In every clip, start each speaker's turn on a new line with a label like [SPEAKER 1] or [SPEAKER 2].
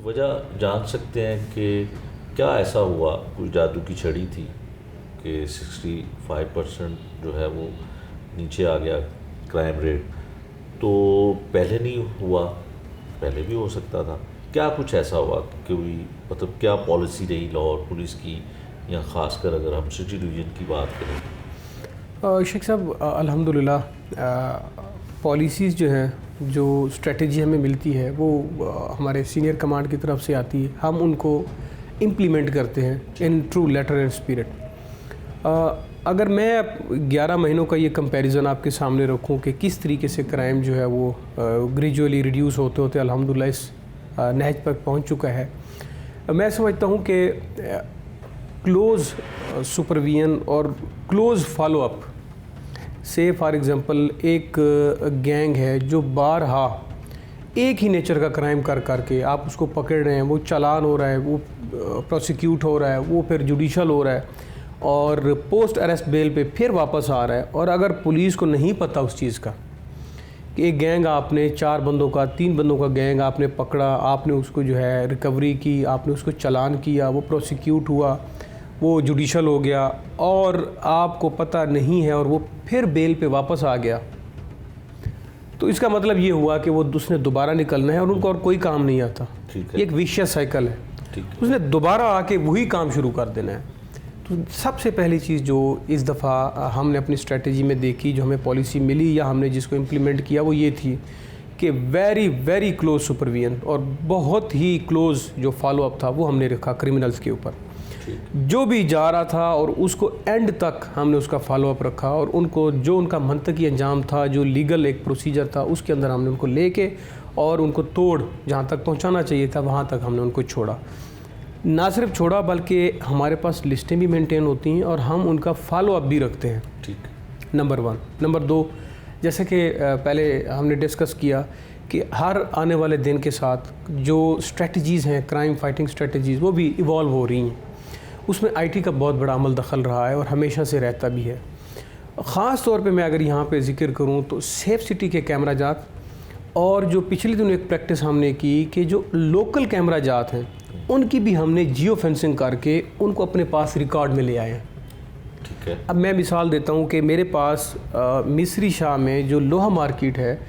[SPEAKER 1] की वजह जान सकते हैं कि क्या ऐसा हुआ, कुछ जादू की छड़ी थी कि 65% जो है वो नीचे आ गया क्राइम रेट? तो पहले नहीं हुआ, पहले भी हो सकता था, क्या कुछ ऐसा हुआ कि मतलब क्या पॉलिसी रही लाहौर पुलिस की, या ख़ासकर अगर हम सिटी डिवीज़न की बात करें?
[SPEAKER 2] शेख साहब अल्हम्दुलिल्लाह पॉलिसीज़ जो हैं, जो स्ट्रेटजी हमें मिलती है वो हमारे सीनियर कमांड की तरफ से आती है, हम उनको इम्प्लीमेंट करते हैं in true letter and spirit. अगर मैं 11 महीनों का ये कंपैरिजन आपके सामने रखूं कि किस तरीके से क्राइम जो है वो ग्रेजुअली रिड्यूस होते होते अल्हम्दुलिल्लाह इस नहज पर पहुंच चुका है, मैं समझता हूं कि क्लोज़ सुपरविजन और क्लोज़ फॉलोअप से, फॉर एग्ज़ाम्पल एक गैंग है जो बारहा एक ही नेचर का क्राइम कर करके आप उसको पकड़ रहे हैं, वो चालान हो रहा है, वो प्रोसिक्यूट हो रहा है, वो फिर जुडिशल हो रहा है और पोस्ट अरेस्ट बेल पे फिर वापस आ रहा है। और अगर पुलिस को नहीं पता उस चीज़ का कि एक गैंग आपने 4 बंदों का 3 बंदों का गैंग आपने पकड़ा, आपने उसको जो है रिकवरी की, आपने उसको चालान किया, वो प्रोसिक्यूट हुआ, वो जुडिशल हो गया और आपको पता नहीं है और वो फिर बेल पे वापस आ गया, तो इसका मतलब ये हुआ कि वो उसने दोबारा निकलना है और उनको और कोई काम नहीं आता। ये एक विशियस साइकिल है, उसने दोबारा आके वही काम शुरू कर देना है। तो सबसे पहली चीज़ जो इस दफ़ा हमने अपनी स्ट्रेटजी में देखी, जो हमें पॉलिसी मिली या हमने जिसको इम्प्लीमेंट किया, वो ये थी कि वेरी वेरी क्लोज सुपरविजन और बहुत ही क्लोज जो फॉलोअप था वो हमने रखा क्रिमिनल्स के ऊपर। जो भी जा रहा था और उसको एंड तक हमने उसका फॉलोअप रखा और उनको जो उनका मंतकी अंजाम था, जो लीगल एक प्रोसीजर था, उसके अंदर हमने उनको लेके और उनको तोड़ जहाँ तक पहुँचाना चाहिए था वहाँ तक हमने उनको छोड़ा। ना सिर्फ छोड़ा बल्कि हमारे पास लिस्टें भी मेंटेन होती हैं और हम उनका फॉलोअप भी रखते हैं। ठीक, नंबर 1। नंबर 2, जैसे कि पहले हमने डिस्कस किया कि हर आने वाले दिन के साथ जो स्ट्रेटजीज़ हैं, क्राइम फाइटिंग स्ट्रेटजीज़, वो भी इवॉल्व हो रही हैं। उसमें आईटी का बहुत बड़ा अमल दखल रहा है और हमेशा से रहता भी है। ख़ास तौर पे मैं अगर यहाँ पे ज़िक्र करूँ तो सेफ सिटी के कैमरा जात और जो पिछले दिनों एक प्रैक्टिस हमने की कि जो लोकल कैमरा जात हैं उनकी भी हमने जियो फेंसिंग करके उनको अपने पास रिकॉर्ड में ले आए हैं।
[SPEAKER 1] ठीक है।
[SPEAKER 2] अब मैं मिसाल देता हूँ कि मेरे पास मिस्री शाह में जो लोहा मार्केट है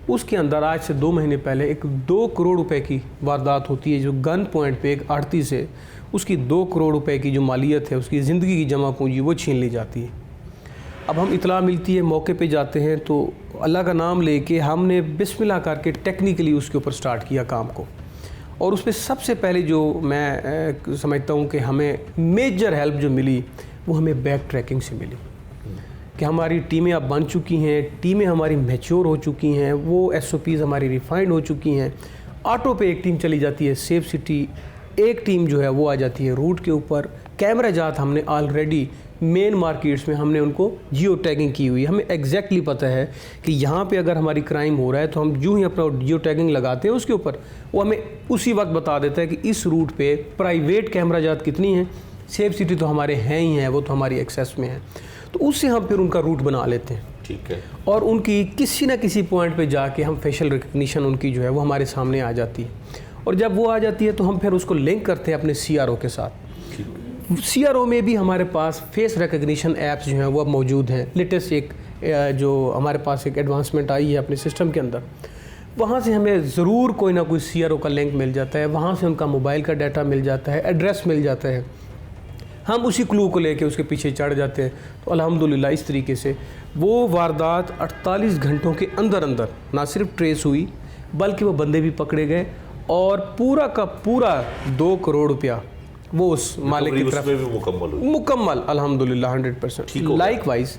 [SPEAKER 2] उसके अंदर आज से 2 महीने पहले एक 2 करोड़ रुपए की वारदात होती है, जो गन पॉइंट पे एक आड़ती से उसकी 2 करोड़ रुपए की जो मालियत है, उसकी ज़िंदगी की जमा पूंजी, वो छीन ली जाती है। अब हम इतला मिलती है, मौके पे जाते हैं तो अल्लाह का नाम लेके हमने बिस्मिल्लाह करके टेक्निकली उसके ऊपर स्टार्ट किया काम को। और उसमें सबसे पहले जो मैं समझता हूँ कि हमें मेजर हेल्प जो मिली वो हमें बैक ट्रैकिंग से मिली कि हमारी टीमें अब बन चुकी हैं, टीमें हमारी मैच्योर हो चुकी हैं, वो SOPs हमारी रिफाइंड हो चुकी हैं। ऑटो पे एक टीम चली जाती है सेफ सिटी, एक टीम जो है वो आ जाती है रूट के ऊपर। कैमरा जात हमने ऑलरेडी मेन मार्केट्स में हमने उनको जियो टैगिंग की हुई है। हमें एग्जैक्टली पता है कि यहाँ पे अगर हमारी क्राइम हो रहा है तो हम यूँ ही अपना जियो टैगिंग लगाते हैं उसके ऊपर, वो हमें उसी वक्त बता देता है कि इस रूट पे प्राइवेट कैमरा जात कितनी हैं। सेफ सिटी तो हमारे हैं ही हैं, वो तो हमारी एक्सेस में है, तो उससे हम फिर उनका रूट बना लेते हैं।
[SPEAKER 1] ठीक है।
[SPEAKER 2] और उनकी किसी न किसी पॉइंट पे जाके हम फेशियल रिकग्निशन उनकी जो है वो हमारे सामने आ जाती है और जब वो आ जाती है तो हम फिर उसको लिंक करते हैं अपने CRO के साथ। CRO में भी हमारे पास फेस रिकग्निशन ऐप्स जो हैं वो अब मौजूद हैं। लेटेस्ट एक जो हमारे पास एक एडवांसमेंट आई है अपने सिस्टम के अंदर, वहाँ से हमें ज़रूर कोई ना कोई CRO का लिंक मिल जाता है, वहाँ से उनका मोबाइल का डाटा मिल जाता है, एड्रेस मिल जाता है, हम उसी क्लू को लेके उसके पीछे चढ़ जाते हैं। तो अल्हम्दुलिल्लाह इस तरीके से वो वारदात 48 घंटों के अंदर अंदर ना सिर्फ ट्रेस हुई बल्कि वो बंदे भी पकड़े गए और पूरा का पूरा 2 करोड़ रुपया वो उस मालिक की तरफ मुकम्मल अल्हम्दुलिल्लाह 100%। लाइकवाइज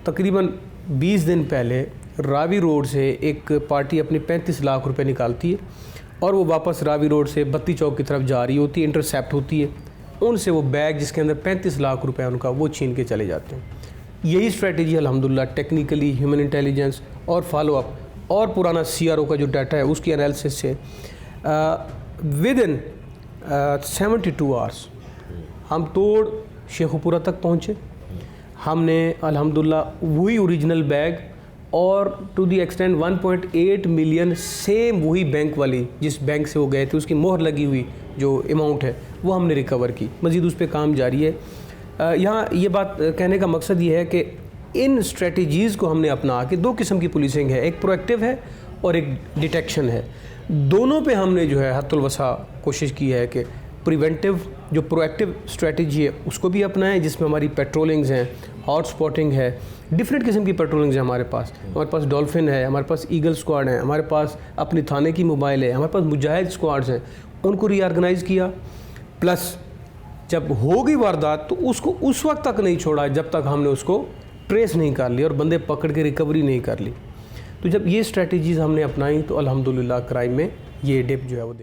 [SPEAKER 2] तकरीबन 20 दिन पहले रावी रोड से एक पार्टी अपने 35 लाख रुपए निकालती है और वो वापस रावी रोड से बत्ती चौक की तरफ जा रही होती है, इंटरसेप्ट होती है, उनसे वो बैग जिसके अंदर 35 लाख रुपए उनका वो छीन के चले जाते हैं। यही स्ट्रेटजी अल्हम्दुलिल्लाह टेक्निकली ह्यूमन इंटेलिजेंस और फॉलोअप और पुराना CRO का जो डाटा है उसकी एनालिसिस से विद इन 72 आवर्स हम तोड़ शेखुपुरा तक पहुँचे। हमने अल्हम्दुलिल्लाह वही ओरिजिनल बैग और to the extend 1.8 million same वही बैंक वाली जिस बैंक से वो गए थे उसकी मोहर लगी हुई जो अमाउंट है वो हमने रिकवर की। मज़ीद उस पर काम जारी है। यहाँ ये बात कहने का मकसद ये है कि इन स्ट्रेटजीज़ को हमने अपना के दो किस्म की पुलिसिंग है, एक प्रोएक्टिव है और एक डिटेक्शन है। दोनों पे हमने जो है हद्दुल वसा कोशिश की है कि प्रिवेंटिव जो प्रोएक्टिव स्ट्रेटजी है उसको भी अपनाएं, जिसमें हमारी पेट्रोलिंग्स हैं, हॉट स्पॉटिंग है, डिफरेंट किस्म की पेट्रोलिंग्स हैं हमारे पास डॉल्फिन है, हमारे पास ईगल स्क्वाड है, हमारे पास अपनी थाने की मोबाइल है, हमारे पास मुजाहिद स्क्वाड्स हैं, उनको रीऑर्गेनाइज़ किया। प्लस जब हो गई वारदात तो उसको उस वक्त तक नहीं छोड़ा जब तक हमने उसको ट्रेस नहीं कर लिया और बंदे पकड़ के रिकवरी नहीं कर ली। तो जब ये स्ट्रेटजीज़ हमने अपनाई तो अल्हम्दुलिल्लाह क्राइम में ये डिप जो है वो देख